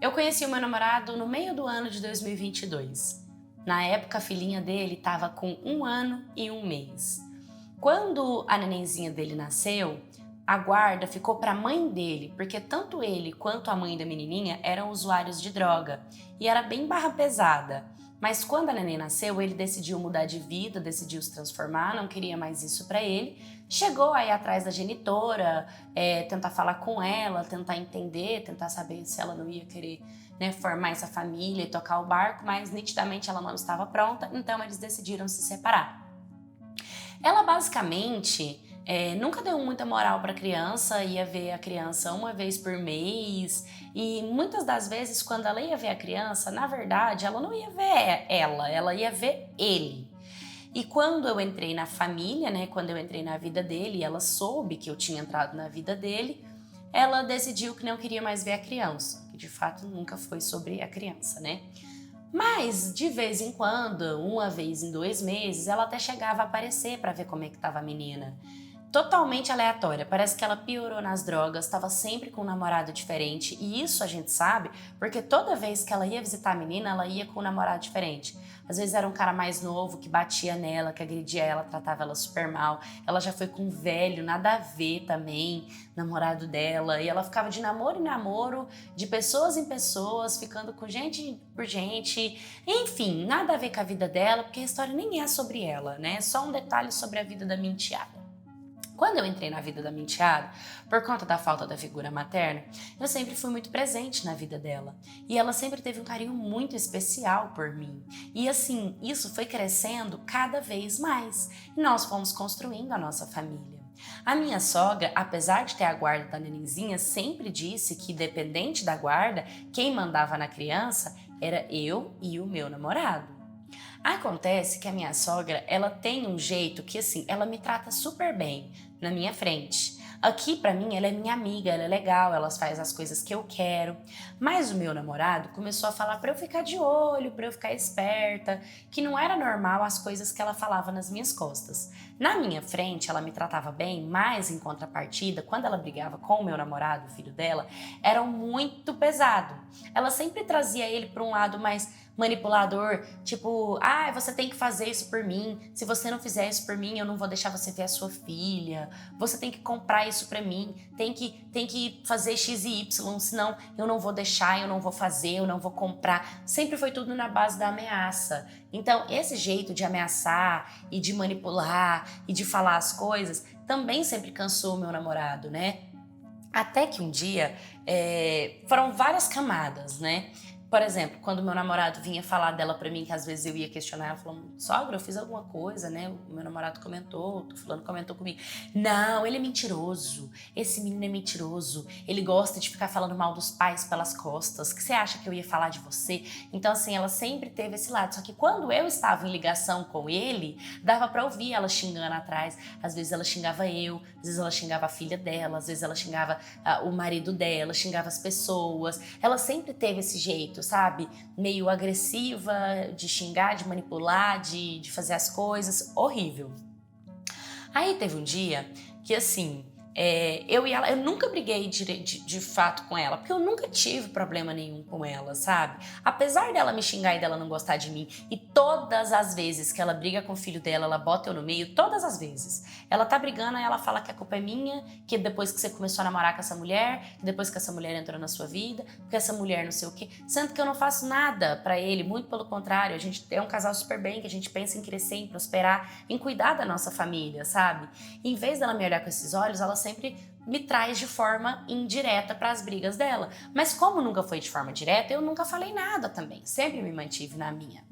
Eu conheci o meu namorado no meio do ano de 2022. Na época, a filhinha dele estava com 1 ano e 1 mês. Quando a nenenzinha dele nasceu, a guarda ficou para a mãe dele, porque tanto ele quanto a mãe da menininha eram usuários de droga e era bem barra pesada. Mas quando a neném nasceu, ele decidiu mudar de vida, decidiu se transformar, não queria mais isso para ele. Chegou aí atrás da genitora, tentar falar com ela, tentar entender, tentar saber se ela não ia querer, né, formar essa família e tocar o barco, mas nitidamente ela não estava pronta, então eles decidiram se separar. Ela basicamente nunca deu muita moral para a criança, ia ver a criança uma vez por mês e muitas das vezes quando ela ia ver a criança, na verdade ela não ia ver ela ia ver ele. E quando eu entrei na família, né, quando eu entrei na vida dele, ela soube que eu tinha entrado na vida dele, ela decidiu que não queria mais ver a criança, que de fato nunca foi sobre a criança, né? Mas, de vez em quando, uma vez em 2 meses, ela até chegava a aparecer para ver como é que estava a menina. Totalmente aleatória, parece que ela piorou nas drogas, estava sempre com um namorado diferente, e isso a gente sabe porque toda vez que ela ia visitar a menina, ela ia com um namorado diferente. Às vezes era um cara mais novo que batia nela, que agredia ela, tratava ela super mal. Ela já foi com um velho, nada a ver também, namorado dela, e ela ficava de namoro em namoro, de pessoas em pessoas, ficando com gente por gente, enfim, nada a ver com a vida dela, porque a história nem é sobre ela, né? É só um detalhe sobre a vida da minha enteada. Quando eu entrei na vida da minha enteada, por conta da falta da figura materna, eu sempre fui muito presente na vida dela. E ela sempre teve um carinho muito especial por mim. E assim, isso foi crescendo cada vez mais. E nós fomos construindo a nossa família. A minha sogra, apesar de ter a guarda da nenenzinha, sempre disse que, independente da guarda, quem mandava na criança era eu e o meu namorado. Acontece que a minha sogra, ela tem um jeito que assim, ela me trata super bem na minha frente. Aqui pra mim ela é minha amiga, ela é legal, ela faz as coisas que eu quero. Mas o meu namorado começou a falar pra eu ficar de olho, pra eu ficar esperta, que não era normal as coisas que ela falava nas minhas costas. Na minha frente ela me tratava bem, mas em contrapartida, quando ela brigava com o meu namorado, o filho dela, era muito pesado. Ela sempre trazia ele pra um lado mais manipulador, tipo, você tem que fazer isso por mim, se você não fizer isso por mim, eu não vou deixar você ver a sua filha, você tem que comprar isso pra mim, tem que fazer X e Y, senão eu não vou deixar, eu não vou fazer, eu não vou comprar. Sempre foi tudo na base da ameaça. Então, esse jeito de ameaçar e de manipular e de falar as coisas também sempre cansou o meu namorado, né? Até que um dia, foram várias camadas, né? Por exemplo, quando meu namorado vinha falar dela pra mim, que às vezes eu ia questionar, ela falando, sogra, eu fiz alguma coisa, né? O meu namorado comentou, o fulano comentou comigo. Não, ele é mentiroso. Esse menino é mentiroso. Ele gosta de ficar falando mal dos pais pelas costas. O que você acha que eu ia falar de você? Então, assim, ela sempre teve esse lado. Só que quando eu estava em ligação com ele, dava pra ouvir ela xingando atrás. Às vezes ela xingava eu, às vezes ela xingava a filha dela, às vezes ela xingava o marido dela, xingava as pessoas. Ela sempre teve esse jeito, sabe? Meio agressiva, de xingar, de manipular, de fazer as coisas. Horrível. Aí teve um dia que, assim, eu e ela, eu nunca briguei de fato com ela, porque eu nunca tive problema nenhum com ela, sabe? Apesar dela me xingar e dela não gostar de mim, e todas as vezes que ela briga com o filho dela, ela bota eu no meio, todas as vezes. Ela tá brigando, aí ela fala que a culpa é minha, que depois que você começou a namorar com essa mulher, que depois que essa mulher entrou na sua vida, porque essa mulher não sei o quê, sendo que eu não faço nada pra ele, muito pelo contrário, a gente é um casal super bem, que a gente pensa em crescer, em prosperar, em cuidar da nossa família, sabe? E em vez dela me olhar com esses olhos, ela sempre me traz de forma indireta para as brigas dela. Mas como nunca foi de forma direta, eu nunca falei nada também. Sempre me mantive na minha.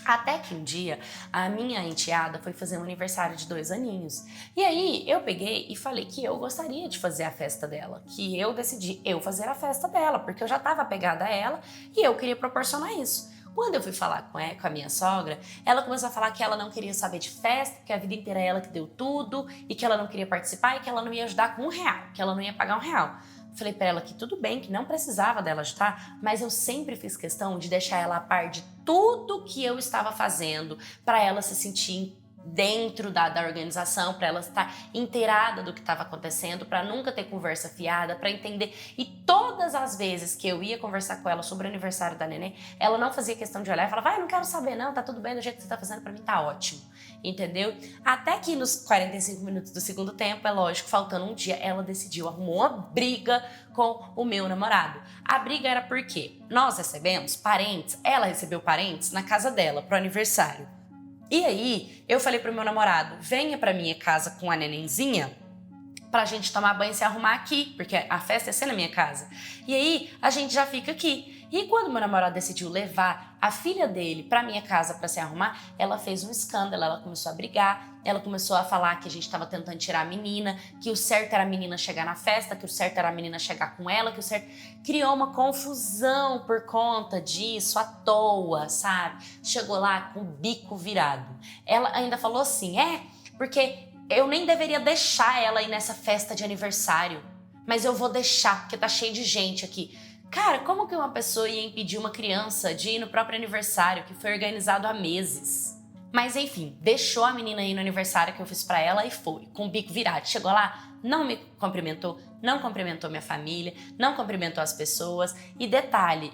Até que um dia, a minha enteada foi fazer um aniversário de 2 aninhos. E aí, eu peguei e falei que eu gostaria de fazer a festa dela. Que eu decidi fazer a festa dela, porque eu já estava apegada a ela e eu queria proporcionar isso. Quando eu fui falar com a minha sogra, ela começou a falar que ela não queria saber de festa, que a vida inteira é ela que deu tudo, e que ela não queria participar, e que ela não ia ajudar com R$1, que ela não ia pagar R$1. Falei pra ela que tudo bem, que não precisava dela ajudar, mas eu sempre fiz questão de deixar ela a par de tudo que eu estava fazendo, pra ela se sentir dentro da organização, para ela estar inteirada do que estava acontecendo, para nunca ter conversa fiada, para entender. E todas as vezes que eu ia conversar com ela sobre o aniversário da neném, ela não fazia questão de olhar e falava, não quero saber não, tá tudo bem do jeito que você tá fazendo, para mim tá ótimo, entendeu? Até que nos 45 minutos do segundo tempo, é lógico, faltando um dia, ela decidiu, arrumou uma briga com o meu namorado. A briga era porque nós recebemos parentes, ela recebeu parentes na casa dela pro aniversário. E aí, eu falei pro meu namorado, venha pra minha casa com a nenenzinha pra gente tomar banho e se arrumar aqui, porque a festa ia ser na minha casa. E aí, a gente já fica aqui. E quando meu namorado decidiu levar a filha dele pra minha casa pra se arrumar, ela fez um escândalo, ela começou a brigar, ela começou a falar que a gente tava tentando tirar a menina, que o certo era a menina chegar na festa, que o certo era a menina chegar com ela, que o certo... Criou uma confusão por conta disso, à toa, sabe? Chegou lá com o bico virado. Ela ainda falou assim, porque eu nem deveria deixar ela ir nessa festa de aniversário, mas eu vou deixar, porque tá cheio de gente aqui. Cara, como que uma pessoa ia impedir uma criança de ir no próprio aniversário, que foi organizado há meses? Mas enfim, deixou a menina ir no aniversário que eu fiz pra ela e foi, com o bico virado. Chegou lá, não me cumprimentou, não cumprimentou minha família, não cumprimentou as pessoas. E detalhe,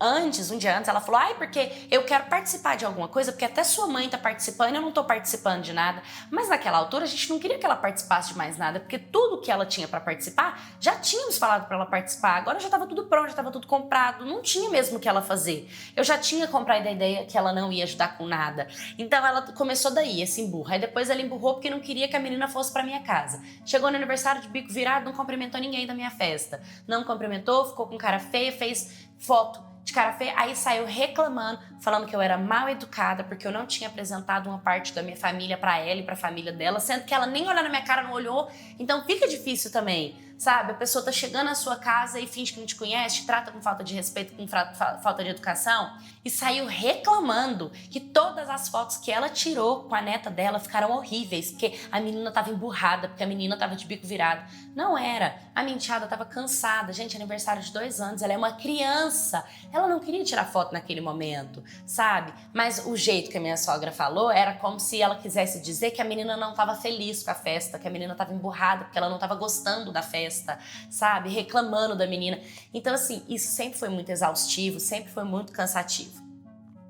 um dia antes, ela falou, porque eu quero participar de alguma coisa, porque até sua mãe tá participando e eu não tô participando de nada. Mas naquela altura a gente não queria que ela participasse de mais nada, porque tudo que ela tinha pra participar, já tínhamos falado pra ela participar. Agora já tava tudo pronto, já tava tudo comprado, não tinha mesmo o que ela fazer. Eu já tinha comprado a ideia que ela não ia ajudar com nada. Então ela começou daí, esse emburro. Aí depois ela emburrou porque não queria que a menina fosse pra minha casa. Chegou no aniversário de bico virado, não cumprimentou ninguém da minha festa. Não cumprimentou, ficou com cara feia, fez foto de cara feia, aí saiu reclamando, falando que eu era mal educada porque eu não tinha apresentado uma parte da minha família pra ela e pra família dela, sendo que ela nem olhou na minha cara, não olhou, então fica difícil também, sabe? A pessoa tá chegando na sua casa e finge que não te conhece, te trata com falta de respeito, com falta de educação, e saiu reclamando que todas as fotos que ela tirou com a neta dela ficaram horríveis, porque a menina tava emburrada, porque a menina tava de bico virado. Não era, a minha enteada tava cansada, gente, aniversário de 2 anos, ela é uma criança, ela não queria tirar foto naquele momento, sabe? Mas o jeito que a minha sogra falou era como se ela quisesse dizer que a menina não estava feliz com a festa, que a menina estava emburrada, porque ela não estava gostando da festa, sabe? Reclamando da menina. Então, assim, isso sempre foi muito exaustivo, sempre foi muito cansativo.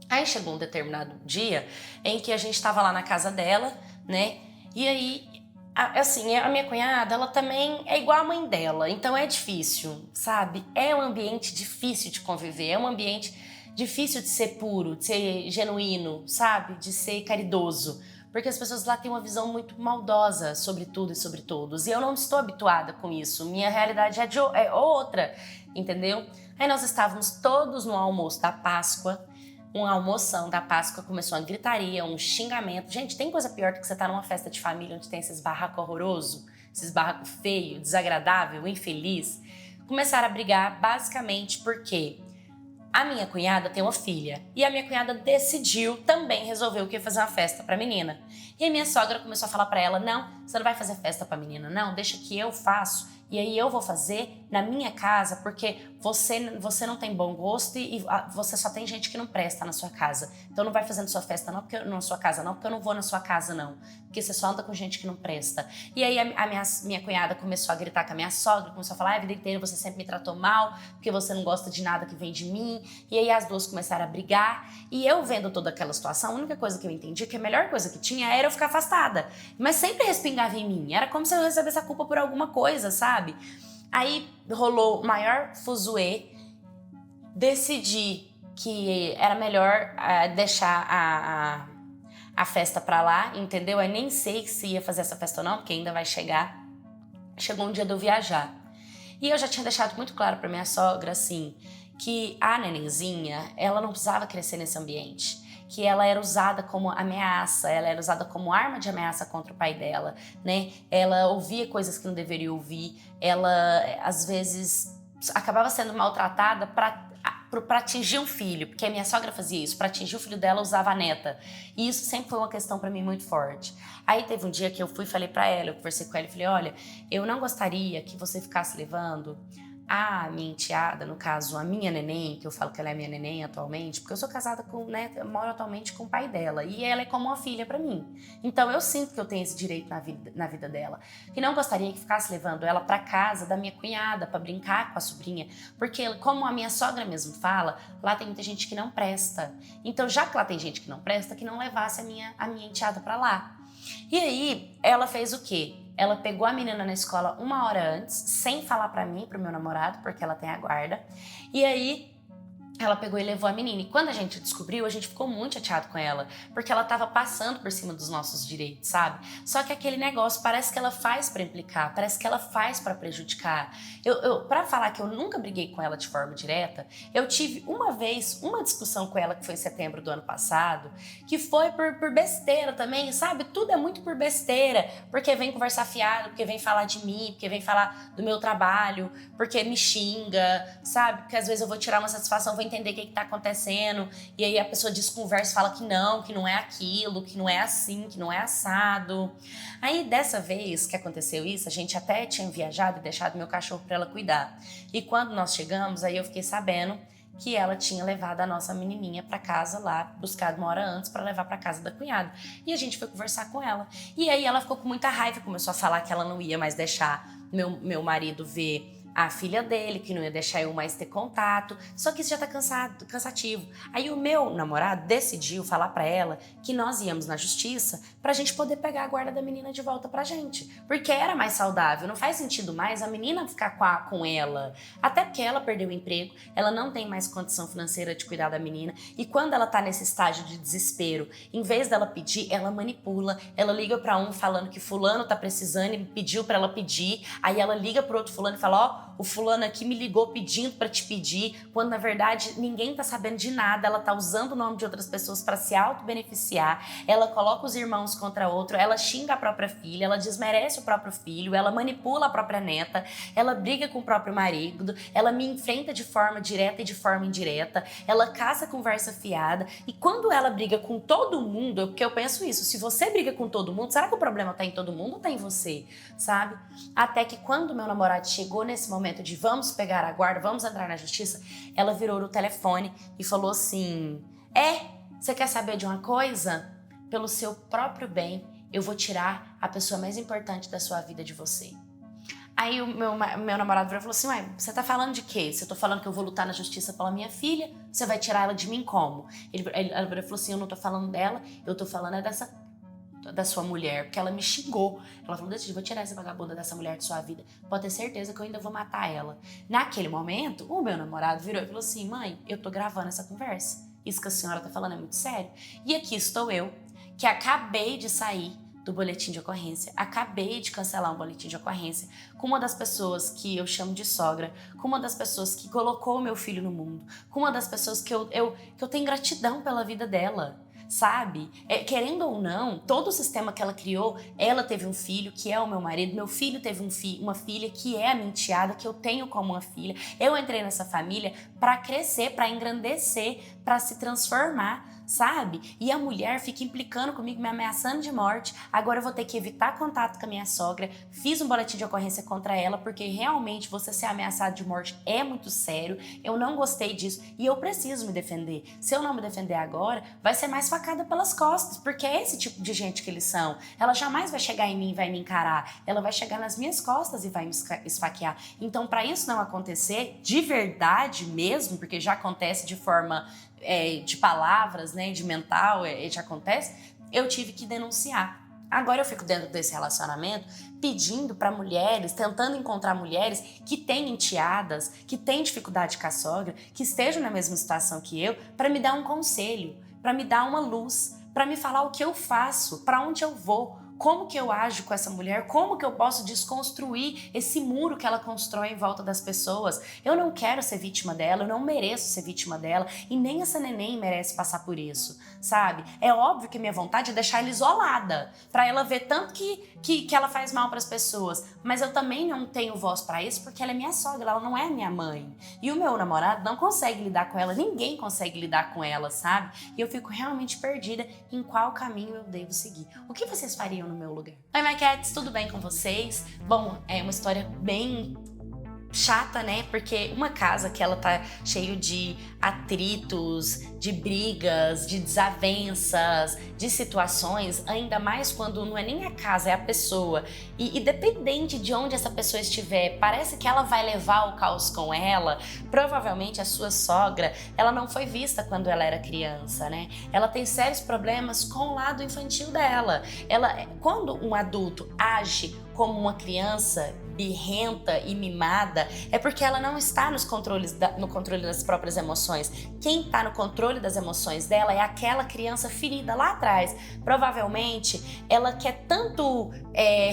Aí chegou um determinado dia em que a gente estava lá na casa dela, né? E aí, assim, a minha cunhada, ela também é igual a mãe dela, então é difícil, sabe? É um ambiente difícil de conviver, é um ambiente difícil de ser puro, de ser genuíno, sabe? De ser caridoso, porque as pessoas lá têm uma visão muito maldosa sobre tudo e sobre todos, e eu não estou habituada com isso, minha realidade é outra, entendeu? Aí nós estávamos todos no almoço da Páscoa, uma almoção da Páscoa, começou uma gritaria, um xingamento. Gente, tem coisa pior do que você estar numa festa de família onde tem esses barracos horrorosos, esses barracos feios, desagradável, infeliz. Começaram a brigar basicamente porque a minha cunhada tem uma filha e a minha cunhada decidiu também, resolveu que ia fazer uma festa pra menina. E a minha sogra começou a falar pra ela, não, você não vai fazer festa pra menina, não, deixa que eu faço. E aí eu vou fazer na minha casa, porque você não tem bom gosto e você só tem gente que não presta na sua casa. Então não vai fazendo sua festa não, porque na sua casa não, porque eu não vou na sua casa não. Porque você só anda com gente que não presta. E aí a minha cunhada começou a gritar com a minha sogra, começou a falar, a vida inteira você sempre me tratou mal, porque você não gosta de nada que vem de mim. E aí as duas começaram a brigar. E eu vendo toda aquela situação, a única coisa que eu entendi, que a melhor coisa que tinha era eu ficar afastada. Mas sempre respingava em mim. Era como se eu recebesse a culpa por alguma coisa, sabe? Aí rolou o maior fuzuê, decidi que era melhor deixar a festa pra lá, entendeu? Eu nem sei se ia fazer essa festa ou não, porque ainda vai chegar. Chegou um dia de eu viajar. E eu já tinha deixado muito claro pra minha sogra, assim, que a nenenzinha, ela não precisava crescer nesse ambiente. Que ela era usada como ameaça, ela era usada como arma de ameaça contra o pai dela, né? Ela ouvia coisas que não deveria ouvir, ela, às vezes, acabava sendo maltratada para atingir um filho, porque a minha sogra fazia isso, para atingir o filho dela usava a neta. E isso sempre foi uma questão para mim muito forte. Aí teve um dia que eu fui e falei para ela, eu conversei com ela e falei, olha, eu não gostaria que você ficasse levando a minha enteada, no caso, a minha neném, que eu falo que ela é minha neném atualmente, porque eu sou casada com, né, eu moro atualmente com o pai dela, e ela é como uma filha pra mim. Então eu sinto que eu tenho esse direito na vida dela. E não gostaria que ficasse levando ela pra casa da minha cunhada, pra brincar com a sobrinha, porque como a minha sogra mesmo fala, lá tem muita gente que não presta. Então já que lá tem gente que não presta, que não levasse a minha enteada pra lá. E aí, ela fez o quê? Ela pegou a menina na escola 1 hora antes, sem falar pra mim, pro meu namorado, porque ela tem a guarda. E aí, ela pegou e levou a menina. E quando a gente descobriu, a gente ficou muito chateado com ela, porque ela tava passando por cima dos nossos direitos, sabe? Só que aquele negócio parece que ela faz pra implicar, parece que ela faz pra prejudicar. Pra falar que eu nunca briguei com ela de forma direta, eu tive uma vez uma discussão com ela que foi em setembro do ano passado, que foi por besteira também, sabe? Tudo é muito por besteira, porque vem conversar fiado, porque vem falar de mim, porque vem falar do meu trabalho, porque me xinga, sabe? Porque às vezes eu vou tirar uma satisfação, vou entender o que tá acontecendo, e aí a pessoa desconversa e fala que não é aquilo, que não é assim, que não é assado. Aí dessa vez que aconteceu isso, a gente até tinha viajado e deixado meu cachorro pra ela cuidar. E quando nós chegamos, aí eu fiquei sabendo que ela tinha levado a nossa menininha pra casa lá, buscado 1 hora antes pra levar pra casa da cunhada. E a gente foi conversar com ela. E aí ela ficou com muita raiva, começou a falar que ela não ia mais deixar meu marido ver a filha dele, que não ia deixar eu mais ter contato, só que isso já tá cansativo. Aí o meu namorado decidiu falar pra ela que nós íamos na justiça pra gente poder pegar a guarda da menina de volta pra gente, porque era mais saudável, não faz sentido mais a menina ficar com ela, até porque ela perdeu o emprego, ela não tem mais condição financeira de cuidar da menina, e quando ela tá nesse estágio de desespero, em vez dela pedir, ela manipula, ela liga pra um falando que fulano tá precisando e pediu pra ela pedir, aí ela liga pro outro fulano e fala, ó, o fulano aqui me ligou pedindo pra te pedir, quando na verdade ninguém tá sabendo de nada, ela tá usando o nome de outras pessoas pra se auto-beneficiar, ela coloca os irmãos contra outro, ela xinga a própria filha, ela desmerece o próprio filho, ela manipula a própria neta, ela briga com o próprio marido, ela me enfrenta de forma direta e de forma indireta, ela caça conversa fiada, e quando ela briga com todo mundo, porque eu penso isso, se você briga com todo mundo, será que o problema tá em todo mundo ou tá em você, sabe? Até que quando meu namorado chegou nesse momento de vamos pegar a guarda, vamos entrar na justiça, ela virou no telefone e falou assim, você quer saber de uma coisa? Pelo seu próprio bem, eu vou tirar a pessoa mais importante da sua vida de você. Aí o meu namorado virou e falou assim, ué, você tá falando de quê? Se eu tô falando que eu vou lutar na justiça pela minha filha, você vai tirar ela de mim como? Ela virou e falou assim, eu não tô falando dela, eu tô falando da sua mulher, porque ela me xingou. Ela falou, deixa, eu vou tirar essa vagabunda dessa mulher de sua vida. Pode ter certeza que eu ainda vou matar ela. Naquele momento, o meu namorado virou e falou assim, mãe, eu tô gravando essa conversa. Isso que a senhora tá falando é muito sério. E aqui estou eu, que acabei de sair do boletim de ocorrência, acabei de cancelar um boletim de ocorrência com uma das pessoas que eu chamo de sogra, com uma das pessoas que colocou o meu filho no mundo, com uma das pessoas que eu tenho gratidão pela vida dela. Sabe? Querendo ou não, todo o sistema que ela criou, ela teve um filho, que é o meu marido, meu filho teve uma filha, que é a minha enteada, que eu tenho como uma filha. Eu entrei nessa família para crescer, para engrandecer, para se transformar, sabe? E a mulher fica implicando comigo, me ameaçando de morte. Agora eu vou ter que evitar contato com a minha sogra. Fiz um boletim de ocorrência contra ela, porque realmente você ser ameaçado de morte é muito sério. Eu não gostei disso e eu preciso me defender. Se eu não me defender agora, vai ser mais facada pelas costas, porque é esse tipo de gente que eles são. Ela jamais vai chegar em mim e vai me encarar. Ela vai chegar nas minhas costas e vai me esfaquear. Então, para isso não acontecer, de verdade mesmo, porque já acontece de forma de palavras, né, de mental, já acontece, eu tive que denunciar. Agora eu fico dentro desse relacionamento pedindo para mulheres, tentando encontrar mulheres que têm enteadas, que têm dificuldade com a sogra, que estejam na mesma situação que eu, para me dar um conselho, para me dar uma luz, para me falar o que eu faço, para onde eu vou, como que eu ajo com essa mulher, como que eu posso desconstruir esse muro que ela constrói em volta das pessoas. Eu não quero ser vítima dela, eu não mereço ser vítima dela e nem essa neném merece passar por isso, sabe? É óbvio que minha vontade é deixar ela isolada, pra ela ver tanto que ela faz mal pras pessoas, mas eu também não tenho voz pra isso porque ela é minha sogra, ela não é minha mãe. E o meu namorado não consegue lidar com ela, ninguém consegue lidar com ela, sabe? E eu fico realmente perdida em qual caminho eu devo seguir. O que vocês fariam no meu lugar? Oi, my cats, tudo bem com vocês? Bom, é uma história bem chata, né? Porque uma casa que ela tá cheio de atritos, de brigas, de desavenças, de situações, ainda mais quando não é nem a casa, é a pessoa. E dependente de onde essa pessoa estiver, parece que ela vai levar o caos com ela. Provavelmente a sua sogra, ela não foi vista quando ela era criança, né? Ela tem sérios problemas com o lado infantil dela. Quando um adulto age como uma criança birrenta e mimada, é porque ela não está no controle das próprias emoções. Quem está no controle das emoções dela é aquela criança ferida lá atrás. Provavelmente, ela quer tanto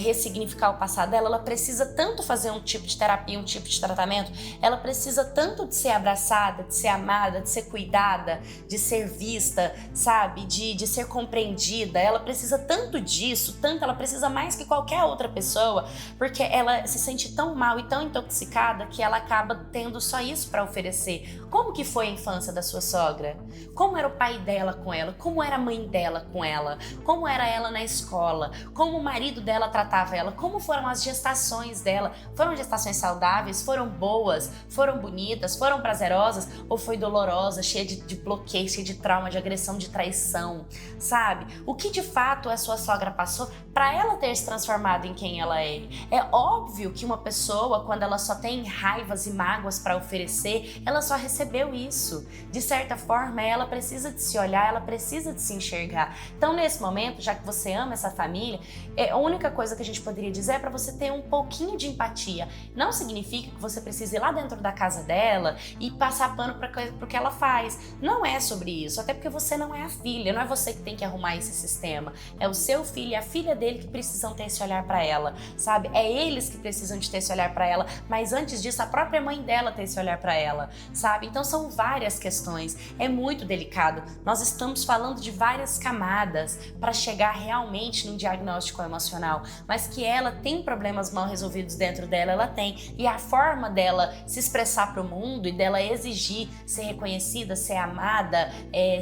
ressignificar o passado dela, ela precisa tanto fazer um tipo de terapia, um tipo de tratamento, ela precisa tanto de ser abraçada, de ser amada, de ser cuidada, de ser vista, sabe? De ser compreendida. Ela precisa tanto disso, ela precisa mais que qualquer outra pessoa, porque ela se sente tão mal e tão intoxicada que ela acaba tendo só isso para oferecer. Como que foi a infância da sua sogra? Como era o pai dela com ela? Como era a mãe dela com ela? Como era ela na escola? Como o marido dela tratava ela? Como foram as gestações dela? Foram gestações saudáveis? Foram boas? Foram bonitas? Foram prazerosas? Ou foi dolorosa, cheia de bloqueio, cheia de trauma, de agressão, de traição? Sabe? O que de fato a sua sogra passou para ela ter se transformado em quem ela é? É óbvio que uma pessoa, quando ela só tem raivas e mágoas para oferecer, ela só recebeu isso. De certa forma, ela precisa de se olhar, ela precisa de se enxergar. Então, nesse momento, já que você ama essa família, a única coisa que a gente poderia dizer é para você ter um pouquinho de empatia. Não significa que você precise ir lá dentro da casa dela e passar pano para o que ela faz. Não é sobre isso, até porque você não é a filha, não é você que tem que arrumar esse sistema. É o seu filho e a filha dele que precisam ter esse olhar para ela, sabe? É eles que precisam de ter esse olhar para ela, mas antes disso, a própria mãe dela ter esse olhar para ela, sabe? Então são várias questões, é muito delicado. Nós estamos falando de várias camadas para chegar realmente num diagnóstico emocional, mas que ela tem problemas mal resolvidos dentro dela, ela tem. E a forma dela se expressar para o mundo e dela exigir ser reconhecida, ser amada,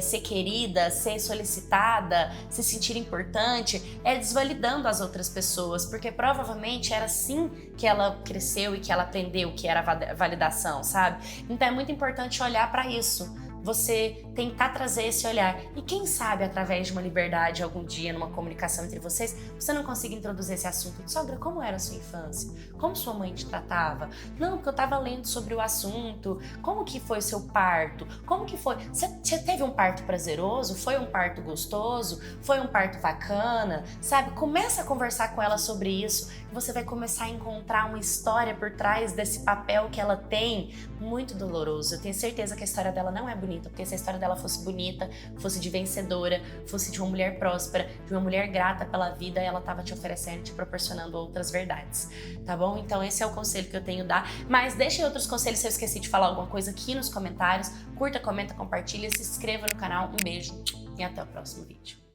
ser querida, ser solicitada, se sentir importante, é desvalidando as outras pessoas, porque provavelmente era assim que ela cresceu e que ela aprendeu que era validação, sabe? Então é muito importante olhar para isso. Você tentar trazer esse olhar. E quem sabe, através de uma liberdade, algum dia, numa comunicação entre vocês, você não consiga introduzir esse assunto. Sogra, como era a sua infância? Como sua mãe te tratava? Não, porque eu tava lendo sobre o assunto. Como que foi o seu parto? Como que foi? Você teve um parto prazeroso? Foi um parto gostoso? Foi um parto bacana? Sabe? Começa a conversar com ela sobre isso. E você vai começar a encontrar uma história por trás desse papel que ela tem, muito doloroso. Eu tenho certeza que a história dela não é bonita, porque se a história dela fosse bonita, fosse de vencedora, fosse de uma mulher próspera, de uma mulher grata pela vida, ela estava te oferecendo, te proporcionando outras verdades, tá bom? Então esse é o conselho que eu tenho a dar, mas deixem outros conselhos se eu esqueci de falar alguma coisa aqui nos comentários, curta, comenta, compartilha, se inscreva no canal, um beijo e até o próximo vídeo.